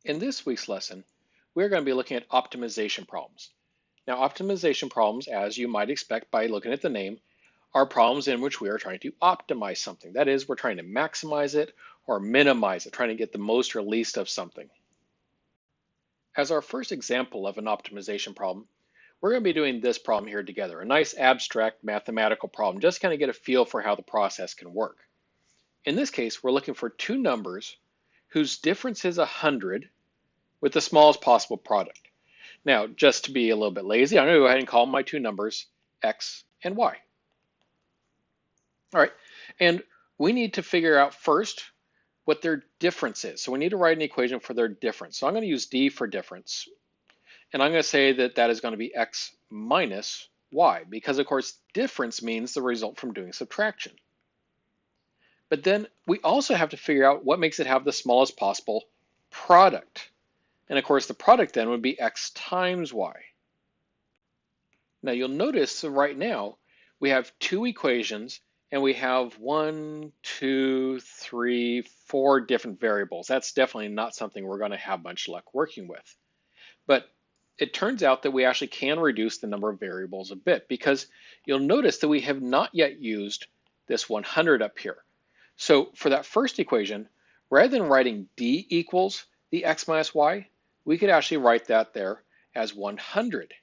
In this week's lesson, we're going to be looking at optimization problems. Now, optimization problems, as you might expect by looking at the name, are problems in which we are trying to optimize something. That is, we're trying to maximize it or minimize it, trying to get the most or least of something. As our first example of an optimization problem, we're going to be doing this problem here together, a nice abstract mathematical problem, just kind of get a feel for how the process can work. In this case, we're looking for two numbers whose difference is 100 with the smallest possible product. Now, just to be a little bit lazy, I'm going to go ahead and call my two numbers x and y. All right, and we need to figure out first what their difference is. So we need to write an equation for their difference. So I'm going to use d for difference. And I'm going to say that that is going to be x minus y, because of course difference means the result from doing subtraction. But then we also have to figure out what makes it have the smallest possible product. And of course, the product then would be x times y. Now you'll notice that right now we have two equations and we have 1, 2, 3, 4 different variables. That's definitely not something we're going to have much luck working with. But it turns out that we actually can reduce the number of variables a bit, because you'll notice that we have not yet used this 100 up here. So for that first equation, rather than writing d equals the x minus y, we could actually write that there as 100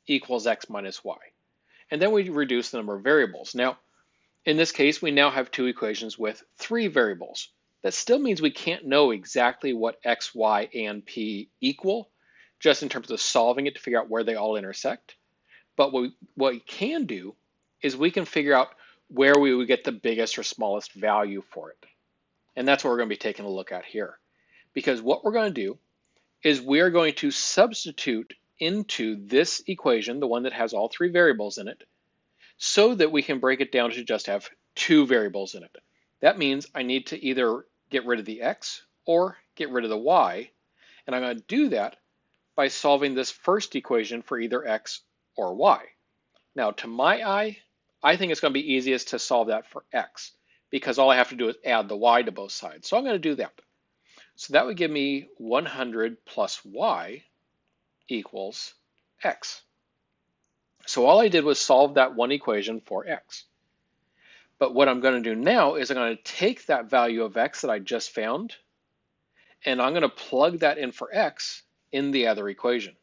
equals x minus y. And then we reduce the number of variables. Now, in this case, we now have two equations with 3 variables. That still means we can't know exactly what x, y, and p equal, just in terms of solving it to figure out where they all intersect. But what we can do is we can figure out where we would get the biggest or smallest value for it. And that's what we're going to be taking a look at here. Because what we're going to do is we are going to substitute into this equation, the one that has all 3 variables in it, so that we can break it down to just have 2 variables in it. That means I need to either get rid of the x or get rid of the y, and I'm going to do that by solving this first equation for either x or y. Now, to my eye, I think it's going to be easiest to solve that for x, because all I have to do is add the y to both sides. So I'm going to do that. So that would give me 100 plus y equals x. So all I did was solve that one equation for x. But what I'm going to do now is I'm going to take that value of x that I just found, and I'm going to plug that in for x in the other equation.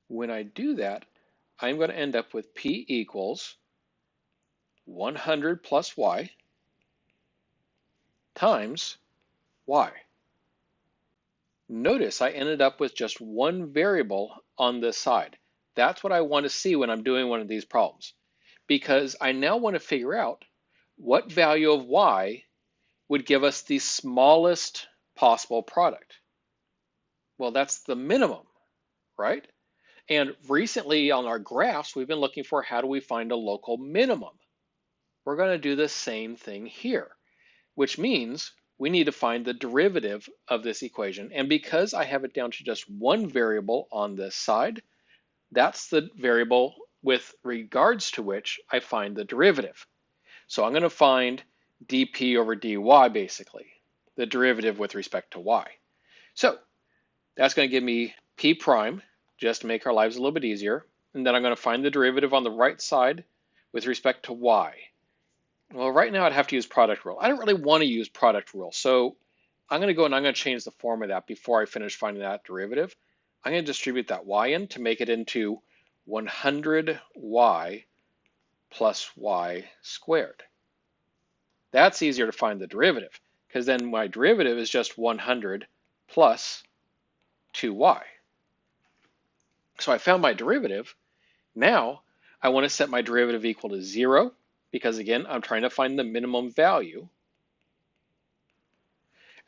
When I do that, I'm going to end up with p equals 100 plus y times y. Notice I ended up with just one variable on this side. That's what I want to see when I'm doing one of these problems, because I now want to figure out what value of y would give us the smallest possible product. Well, that's the minimum, right? And recently on our graphs, we've been looking for how do we find a local minimum. We're going to do the same thing here, which means we need to find the derivative of this equation. And because I have it down to just one variable on this side, that's the variable with regards to which I find the derivative. So I'm going to find dp over dy, basically, the derivative with respect to y. So that's going to give me p prime, just to make our lives a little bit easier. And then I'm going to find the derivative on the right side with respect to y. Well, right now I'd have to use product rule. I don't really want to use product rule, so I'm going to go and I'm going to change the form of that before I finish finding that derivative. I'm going to distribute that y in to make it into 100y plus y squared. That's easier to find the derivative, because then my derivative is just 100 plus 2y. So I found my derivative. Now I want to set my derivative equal to 0, because again, I'm trying to find the minimum value,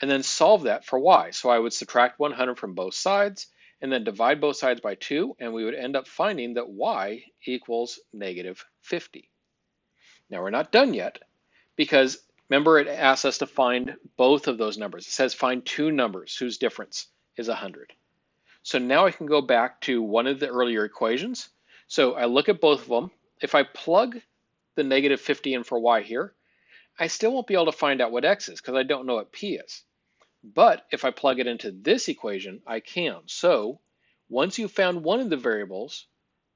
and then solve that for y. So I would subtract 100 from both sides, and then divide both sides by 2, and we would end up finding that y equals negative 50. Now we're not done yet, because remember it asks us to find both of those numbers. It says find two numbers whose difference is 100. So now I can go back to one of the earlier equations. So I look at both of them. If I plug the negative 50 in for y here, I still won't be able to find out what x is, because I don't know what p is. But if I plug it into this equation, I can. So once you've found one of the variables,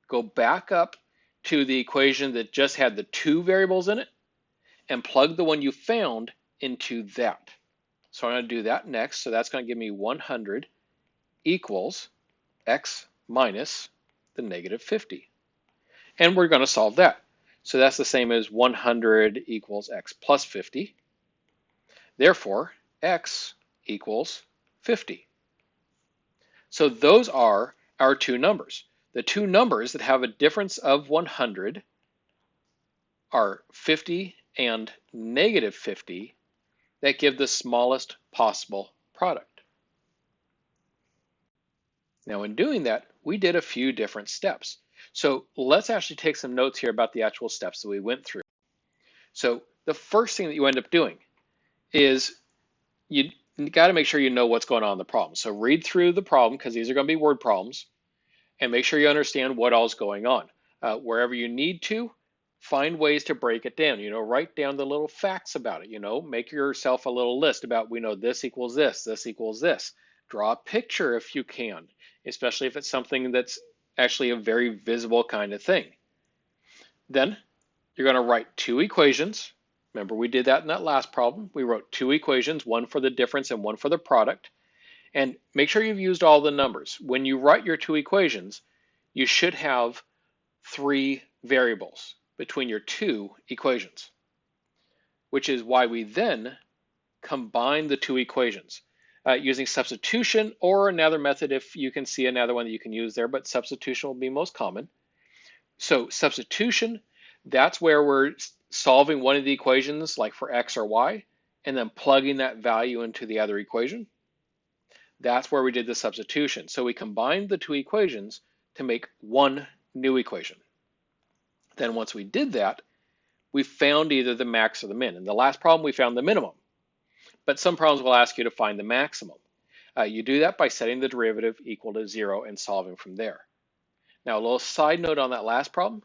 go back up to the equation that just had the two variables in it and plug the one you found into that. So I'm going to do that next. So that's going to give me 100 equals x minus the negative 50. And we're going to solve that. So that's the same as 100 equals x plus 50. Therefore, x equals 50. So those are our two numbers. The two numbers that have a difference of 100 are 50 and negative 50 that give the smallest possible product. Now in doing that, we did a few different steps. So let's actually take some notes here about the actual steps that we went through. So the first thing that you end up doing is you got to make sure you know what's going on in the problem. So read through the problem, because these are going to be word problems, and make sure you understand what all is going on. Wherever you need to, find ways to break it down. Write down the little facts about it. Make yourself a little list about, we know this equals this equals this. Draw a picture if you can, especially if it's something that's actually a very visible kind of thing. Then you're going to write two equations. Remember, we did that in that last problem. We wrote two equations, one for the difference and one for the product. And make sure you've used all the numbers. When you write your two equations, you should have three variables between your two equations, which is why we then combine the two equations using substitution, or another method if you can see another one that you can use there, but substitution will be most common. So substitution, that's where we're solving one of the equations, like for x or y, and then plugging that value into the other equation. That's where we did the substitution. So we combined the two equations to make one new equation. Then once we did that, we found either the max or the min. In the last problem, we found the minimum. But some problems will ask you to find the maximum. You do that by setting the derivative equal to 0 and solving from there. Now, a little side note on that last problem.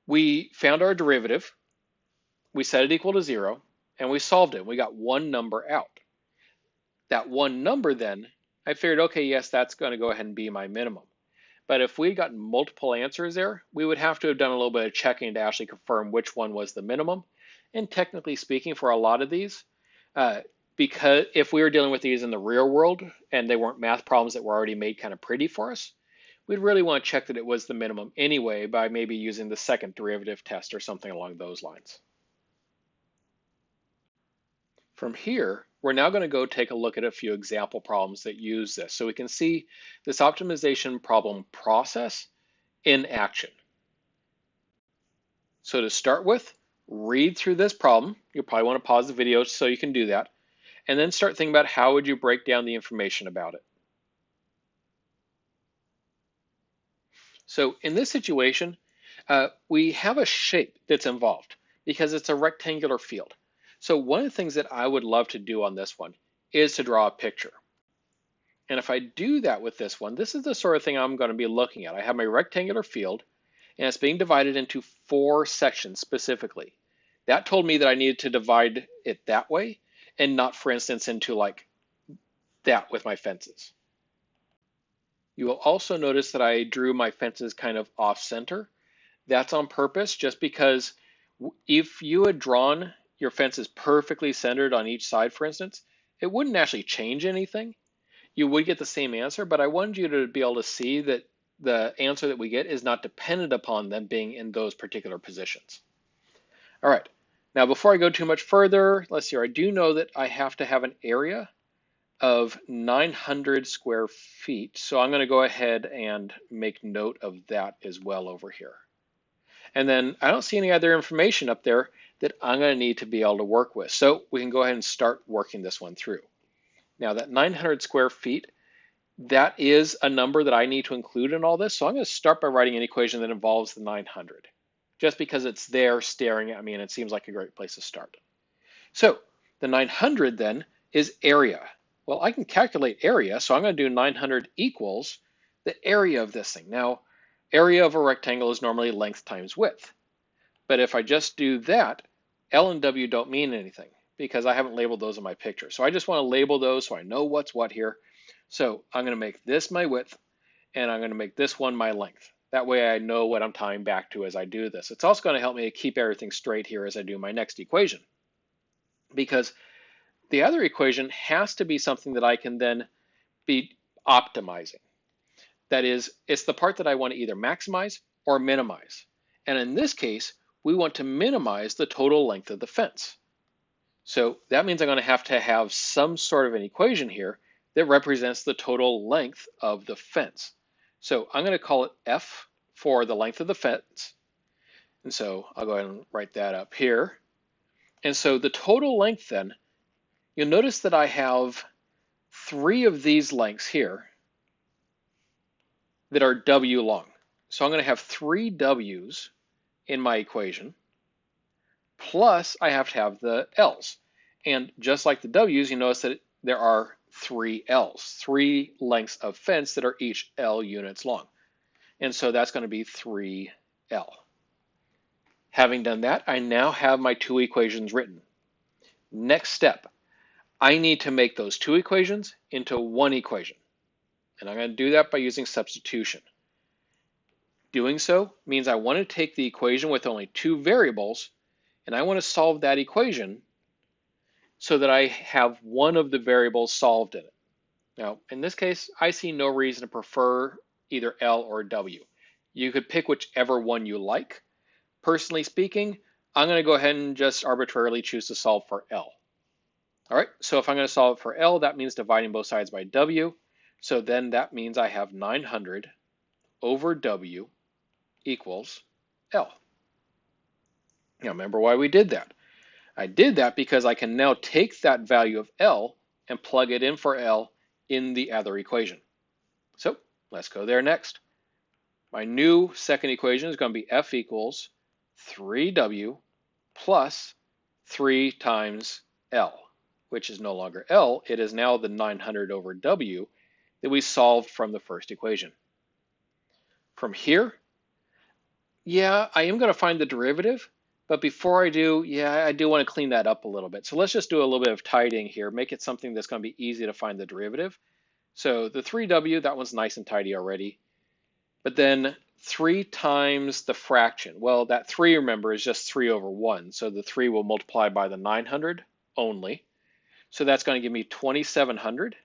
We found our derivative, we set it equal to 0, and we solved it. We got one number out. That one number then, I figured, okay, yes, that's going to go ahead and be my minimum. But if we got multiple answers there, we would have to have done a little bit of checking to actually confirm which one was the minimum. And technically speaking, for a lot of these, because if we were dealing with these in the real world and they weren't math problems that were already made kind of pretty for us, we'd really want to check that it was the minimum anyway by maybe using the second derivative test or something along those lines. From here, we're now going to go take a look at a few example problems that use this, so we can see this optimization problem process in action. So to start with, read through this problem. You'll probably want to pause the video so you can do that, and then start thinking about how would you break down the information about it. So in this situation, we have a shape that's involved because it's a rectangular field. So one of the things that I would love to do on this one is to draw a picture. And if I do that with this one, this is the sort of thing I'm going to be looking at. I have my rectangular field, and it's being divided into 4 sections specifically. That told me that I needed to divide it that way and not, for instance, into like that with my fences. You will also notice that I drew my fences kind of off center. That's on purpose, just because if you had drawn your fences perfectly centered on each side, for instance, it wouldn't actually change anything. You would get the same answer, but I wanted you to be able to see that the answer that we get is not dependent upon them being in those particular positions. All right, now before I go too much further, let's see here. I do know that I have to have an area of 900 square feet, so I'm going to go ahead and make note of that as well over here. And then I don't see any other information up there that I'm going to need to be able to work with. So we can go ahead and start working this one through. Now that 900 square feet, that is a number that I need to include in all this. So I'm going to start by writing an equation that involves the 900, just because it's there staring at me and it seems like a great place to start. So the 900 then is area. Well, I can calculate area, so I'm going to do 900 equals the area of this thing. Now, area of a rectangle is normally length times width. But if I just do that, L and W don't mean anything. because I haven't labeled those in my picture. So I just want to label those so I know what's what here. So I'm going to make this my width, and I'm going to make this one my length. That way I know what I'm tying back to as I do this. It's also going to help me keep everything straight here as I do my next equation, because the other equation has to be something that I can then be optimizing. That is, it's the part that I want to either maximize or minimize. And in this case, we want to minimize the total length of the fence. So that means I'm going to have some sort of an equation here that represents the total length of the fence. So I'm going to call it F for the length of the fence. And so I'll go ahead and write that up here. And so the total length then, you'll notice that I have 3 of these lengths here that are W long. So I'm going to have 3 W's in my equation, plus I have to have the L's. And just like the W's, you notice that there are 3 L's, 3 lengths of fence that are each L units long. And so that's going to be 3L. Having done that, I now have my 2 equations written. Next step, I need to make those 2 equations into 1 equation. And I'm going to do that by using substitution. Doing so means I want to take the equation with only 2 variables, and I want to solve that equation so that I have one of the variables solved in it. Now, in this case, I see no reason to prefer either L or W. You could pick whichever one you like. Personally speaking, I'm going to go ahead and just arbitrarily choose to solve for L. All right, so if I'm going to solve for L, that means dividing both sides by W. So then that means I have 900 over W equals L. Now remember why we did that. I did that because I can now take that value of L and plug it in for L in the other equation. So let's go there next. My new second equation is going to be F equals 3W plus 3 times L, which is no longer L. It is now the 900 over W that we solved from the first equation. From here, I am going to find the derivative, but before I do, I do want to clean that up a little bit. So let's just do a little bit of tidying here, make it something that's going to be easy to find the derivative. So the 3W, that one's nice and tidy already. But then 3 times the fraction. Well, that 3, remember, is just 3 over 1. So the 3 will multiply by the 900 only. So that's going to give me 2,700.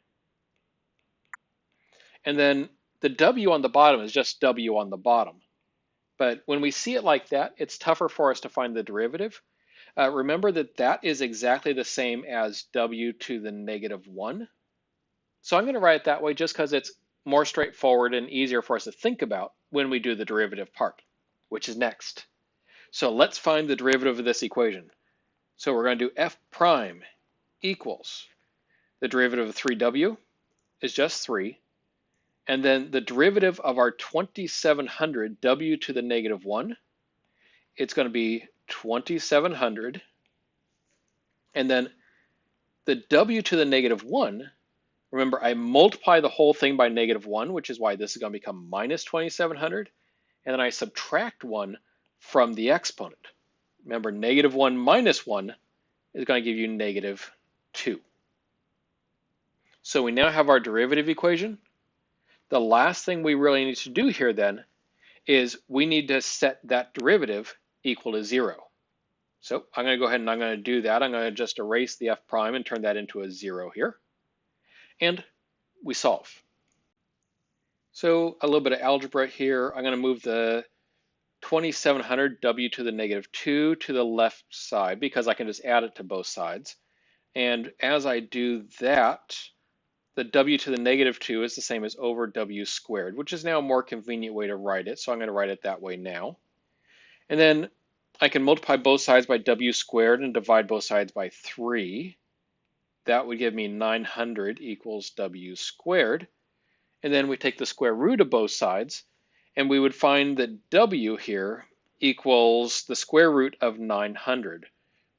And then the W on the bottom is just W on the bottom. But when we see it like that, it's tougher for us to find the derivative. Remember that that is exactly the same as W to the negative 1. So I'm going to write it that way just because it's more straightforward and easier for us to think about when we do the derivative part, which is next. So let's find the derivative of this equation. So we're going to do F prime equals the derivative of 3W is just 3. And then the derivative of our 2,700 W to the negative 1, it's going to be 2,700. And then the W to the negative 1, remember I multiply the whole thing by negative 1, which is why this is going to become minus 2,700. And then I subtract 1 from the exponent. Remember, negative 1 minus 1 is going to give you negative 2. So we now have our derivative equation. The last thing we really need to do here then is we need to set that derivative equal to 0. So I'm going to go ahead and I'm going to do that. I'm going to just erase the F prime and turn that into a 0 here. And we solve. So a little bit of algebra here. I'm going to move the 2,700 W to the negative 2 to the left side because I can just add it to both sides. And as I do that, the W to the negative 2 is the same as over W squared, which is now a more convenient way to write it. So I'm going to write it that way now. And then I can multiply both sides by W squared and divide both sides by 3. That would give me 900 equals W squared. And then we take the square root of both sides, and we would find that W here equals the square root of 900,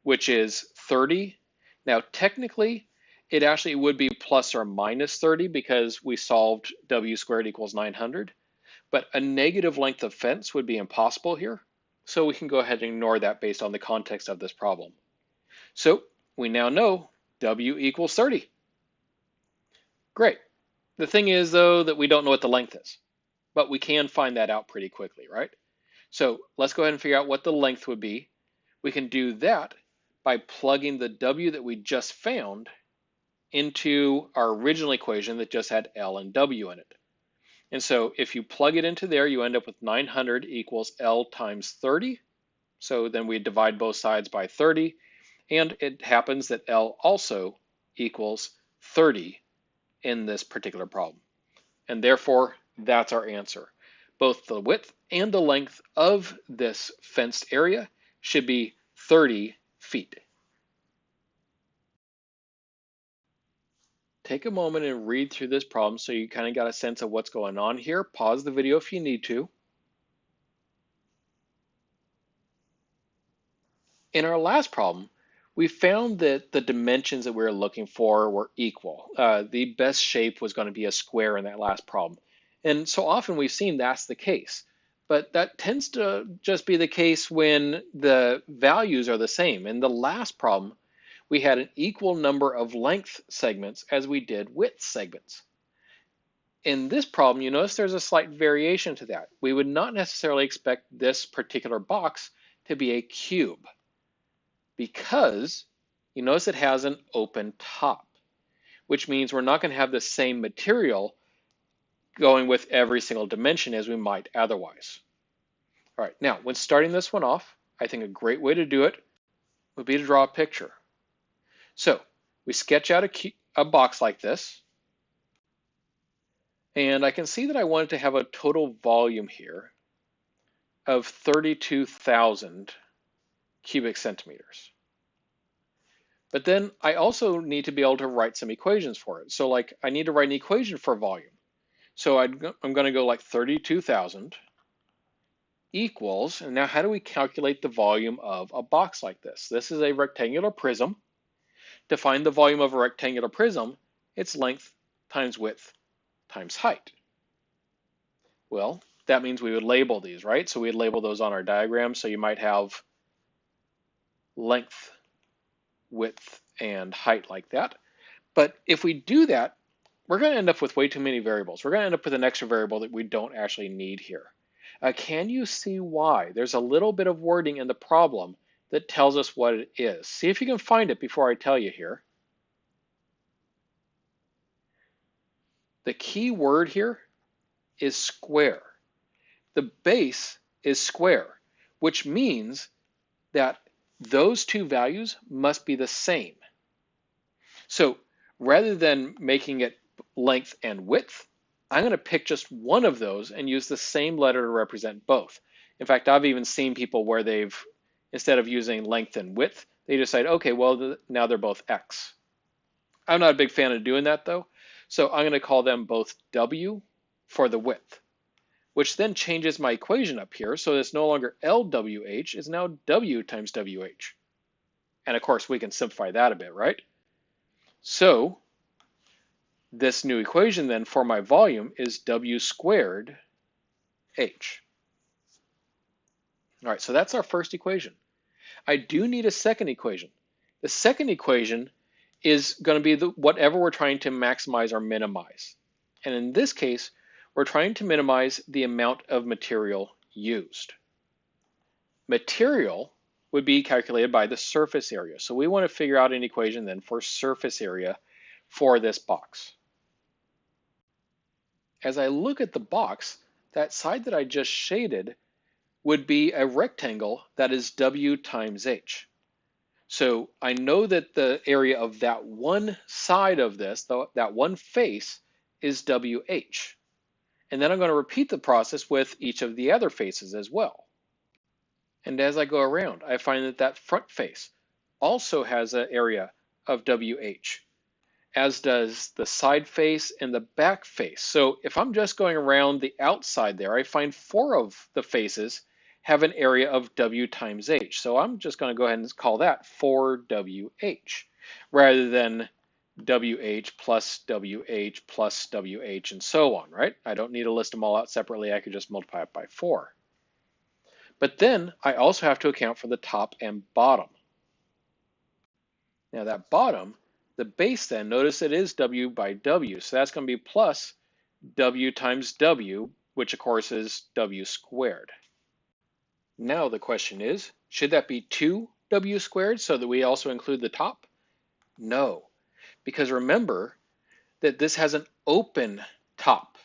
which is 30. Now, technically, it actually would be plus or minus 30 because we solved W squared equals 900. But a negative length of fence would be impossible here. So we can go ahead and ignore that based on the context of this problem. So we now know W equals 30. Great. The thing is, though, that we don't know what the length is, but we can find that out pretty quickly, right? So let's go ahead and figure out what the length would be. We can do that by plugging the W that we just found into our original equation that just had L and W in it. And so if you plug it into there, you end up with 900 equals L times 30. So then we divide both sides by 30. And it happens that L also equals 30 in this particular problem. And therefore, that's our answer. Both the width and the length of this fenced area should be 30 feet. Take a moment and read through this problem so you kind of got a sense of what's going on here. Pause the video if you need to. In our last problem, we found that the dimensions that we were looking for were equal. The best shape was going to be a square in that last problem. And so often we've seen that's the case. But that tends to just be the case when the values are the same. In the last problem, we had an equal number of length segments as we did width segments. In this problem, you notice there's a slight variation to that. We would not necessarily expect this particular box to be a cube because you notice it has an open top, which means we're not going to have the same material going with every single dimension as we might otherwise. All right, now when starting this one off, I think a great way to do it would be to draw a picture. So we sketch out a box like this, and I can see that I wanted to have a total volume here of 32,000 cubic centimeters. But then I also need to be able to write some equations for it. So like I need to write an equation for volume. So I'm going to go like 32,000 equals, and now how do we calculate the volume of a box like this? This is a rectangular prism. To find the volume of a rectangular prism, it's length times width times height. Well, that means we would label these, right? So we'd label those on our diagram. So you might have length, width, and height like that. But if we do that, we're going to end up with way too many variables. We're going to end up with an extra variable that we don't actually need here. Can you see why? There's a little bit of wording in the problem that tells us what it is. See if you can find it before I tell you here. The key word here is square. The base is square, which means that those two values must be the same. So rather than making it length and width, I'm going to pick just one of those and use the same letter to represent both. In fact, I've even seen people where they've, instead of using length and width, they decide, okay, well, now they're both X. I'm not a big fan of doing that though. So I'm going to call them both W for the width, which then changes my equation up here. So it's no longer LWH, it's now W times WH. And of course, we can simplify that a bit, right? So this new equation then for my volume is W squared H. All right, so that's our first equation. I do need a second equation. The second equation is going to be whatever we're trying to maximize or minimize. And in this case, we're trying to minimize the amount of material used. Material would be calculated by the surface area. So we want to figure out an equation then for surface area for this box. As I look at the box, that side that I just shaded would be a rectangle that is W times H. So I know that the area of that one side of this, that one face, is WH. And then I'm going to repeat the process with each of the other faces as well. And as I go around, I find that that front face also has an area of WH, as does the side face and the back face. So if I'm just going around the outside there, I find 4 of the faces have an area of W times H. So I'm just going to go ahead and call that 4WH rather than WH plus WH plus WH and so on, right? I don't need to list them all out separately. I could just multiply it by 4. But then I also have to account for the top and bottom. Now that bottom, the base then, notice it is W by W. So that's going to be plus W times W, which of course is W squared. Now the question is, should that be 2W squared so that we also include the top? No, because remember that this has an open top.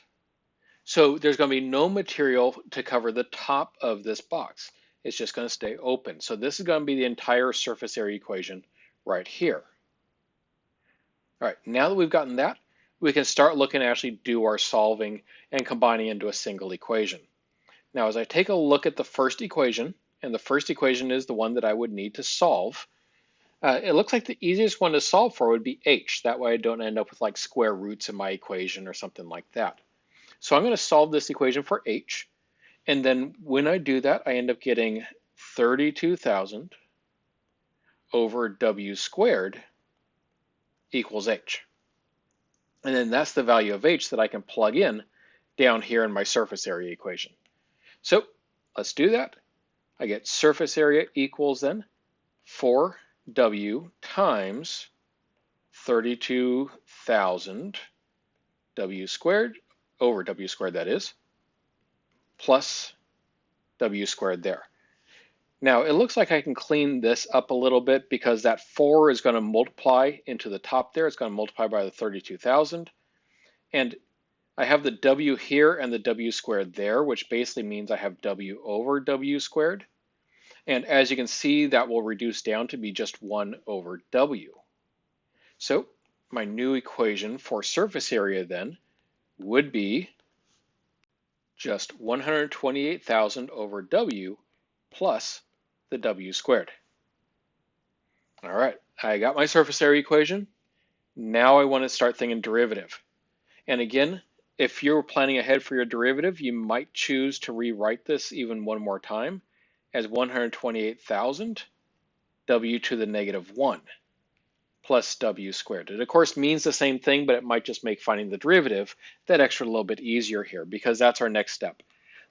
So there's going to be no material to cover the top of this box. It's just going to stay open. So this is going to be the entire surface area equation right here. All right, now that we've gotten that, we can start looking to actually do our solving and combining into a single equation. Now, as I take a look at the first equation, and the first equation is the one that I would need to solve, it looks like the easiest one to solve for would be h. That way I don't end up with like square roots in my equation or something like that. So I'm going to solve this equation for h, and then when I do that, I end up getting 32,000 over w squared equals h. And then that's the value of h that I can plug in down here in my surface area equation. So let's do that. I get surface area equals then 4w times 32,000 w squared over w squared, that is, plus w squared there. Now it looks like I can clean this up a little bit because that 4 is going to multiply into the top there. It's going to multiply by the 32,000. And I have the w here and the w squared there, which basically means I have w over w squared. And as you can see, that will reduce down to be just 1 over w. So my new equation for surface area then would be just 128,000 over w plus the w squared. All right, I got my surface area equation. Now I want to start thinking derivative. And again, if you're planning ahead for your derivative, you might choose to rewrite this even one more time as 128,000 w to the negative 1 plus w squared. It of course means the same thing, but it might just make finding the derivative that extra little bit easier here because that's our next step.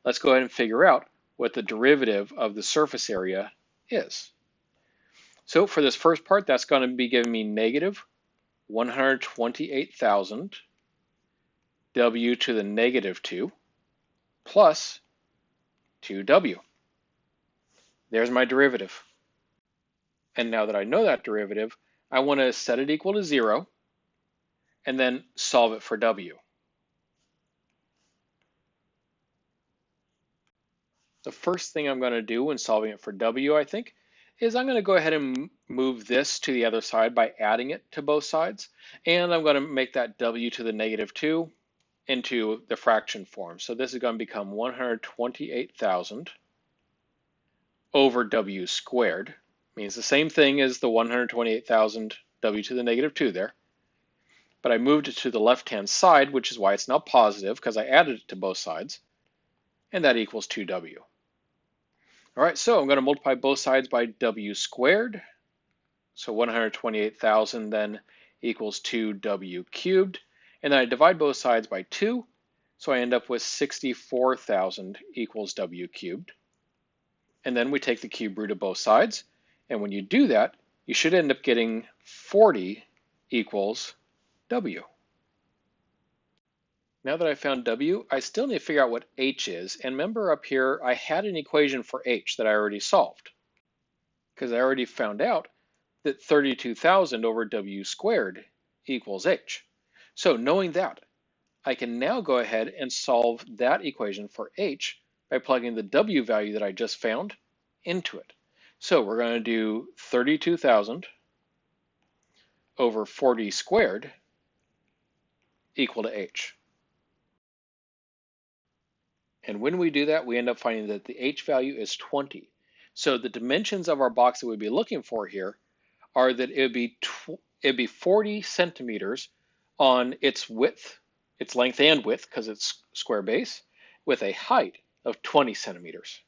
Let's go ahead and figure out what the derivative of the surface area is. So for this first part, that's going to be giving me negative 128,000 w to the negative 2 plus 2w. There's my derivative. And now that I know that derivative, I want to set it equal to 0 and then solve it for w. The first thing I'm going to do when solving it for w, I think, is I'm going to go ahead and move this to the other side by adding it to both sides. And I'm going to make that w to the negative 2 into the fraction form. So this is going to become 128,000 over w squared. Means the same thing as the 128,000 w to the negative 2 there. But I moved it to the left-hand side, which is why it's now positive, because I added it to both sides. And that equals 2w. All right, so I'm going to multiply both sides by w squared. So 128,000 then equals 2w cubed. And then I divide both sides by 2. So I end up with 64,000 equals w cubed. And then we take the cube root of both sides. And when you do that, you should end up getting 40 equals w. Now that I found w, I still need to figure out what h is. And remember up here, I had an equation for h that I already solved. Because I already found out that 32,000 over w squared equals h. So knowing that, I can now go ahead and solve that equation for h by plugging the w value that I just found into it. So we're going to do 32,000 over 40 squared equal to h. And when we do that, we end up finding that the h value is 20. So the dimensions of our box that we'd be looking for here are that it'd be 40 centimeters on its width, its length and width, because it's square base, with a height of 20 centimeters.